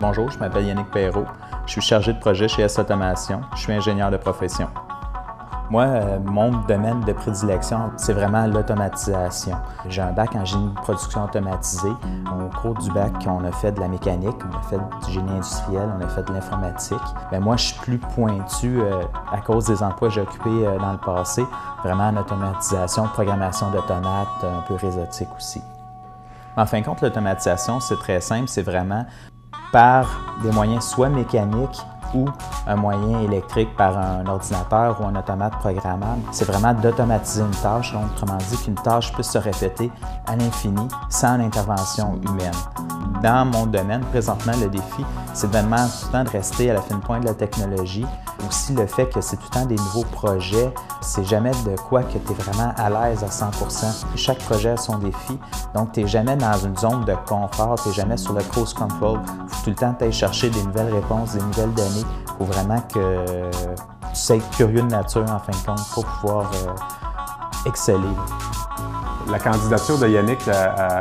Bonjour, je m'appelle Yannick Perrault. Je suis chargé de projet chez S Automation. Je suis ingénieur de profession. Moi, mon domaine de prédilection, c'est vraiment l'automatisation. J'ai un bac en génie de production automatisée. Au cours du bac, on a fait de la mécanique, on a fait du génie industriel, on a fait de l'informatique. Mais moi, je suis plus pointu à cause des emplois que j'ai occupés dans le passé, vraiment en automatisation, programmation d'automates, un peu réseautique aussi. En fin de compte, l'automatisation, c'est très simple, c'est vraiment par des moyens soit mécaniques ou un moyen électrique par un ordinateur ou un automate programmable. C'est vraiment d'automatiser une tâche, donc autrement dit qu'une tâche puisse se répéter à l'infini sans intervention humaine. Dans mon domaine, présentement, le défi, c'est vraiment tout le temps de rester à la fine pointe de la technologie. Aussi le fait que c'est tout le temps des nouveaux projets, c'est jamais de quoi que tu es vraiment à l'aise à 100%. Chaque projet a son défi, donc tu n'es jamais dans une zone de confort, tu n'es jamais sur le cruise control. Il faut tout le temps aller chercher des nouvelles réponses, des nouvelles données. Il faut vraiment que tu sois curieux de nature, en fin de compte, pour pouvoir exceller. La candidature de Yannick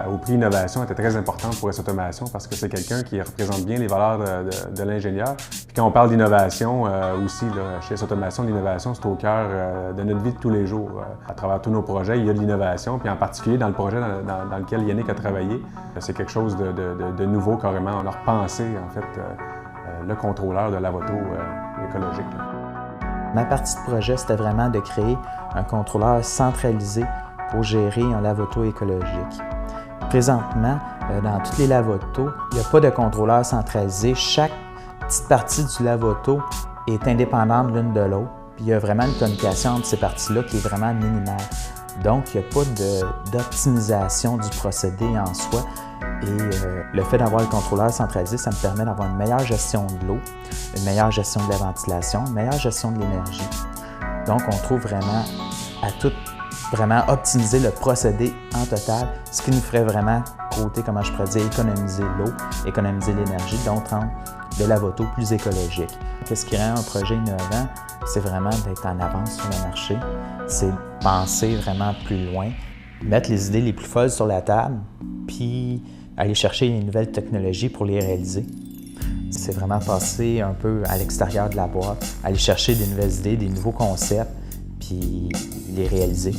au prix Innovation était très importante pour S Automation parce que c'est quelqu'un qui représente bien les valeurs de l'ingénieur. Puis quand on parle d'innovation aussi, là, chez S Automation, l'innovation, c'est au cœur de notre vie de tous les jours. À travers tous nos projets, il y a de l'innovation, puis en particulier dans le projet dans lequel Yannick a travaillé, c'est quelque chose de nouveau carrément. On a repensé, en fait, le contrôleur de lave-auto écologique. Là. Ma partie de projet, c'était vraiment de créer un contrôleur centralisé pour gérer un lave-auto écologique. Présentement, dans toutes les lave-autos, il n'y a pas de contrôleur centralisé. Chaque petite partie du lave-auto est indépendante l'une de l'autre. Puis il y a vraiment une communication entre ces parties-là qui est vraiment minimale. Donc, il n'y a pas d'optimisation du procédé en soi. Et le fait d'avoir le contrôleur centralisé, ça me permet d'avoir une meilleure gestion de l'eau, une meilleure gestion de la ventilation, une meilleure gestion de l'énergie. Donc, on trouve vraiment à tout vraiment optimiser le procédé en total, ce qui nous ferait vraiment côté, comment je pourrais dire, économiser l'eau, économiser l'énergie, donc rendre des lave-autos plus écologiques. Qu'est-ce qui rend un projet innovant? C'est vraiment d'être en avance sur le marché, c'est penser vraiment plus loin, mettre les idées les plus folles sur la table, puis aller chercher les nouvelles technologies pour les réaliser. C'est vraiment passer un peu à l'extérieur de la boîte, aller chercher des nouvelles idées, des nouveaux concepts, puis les réaliser.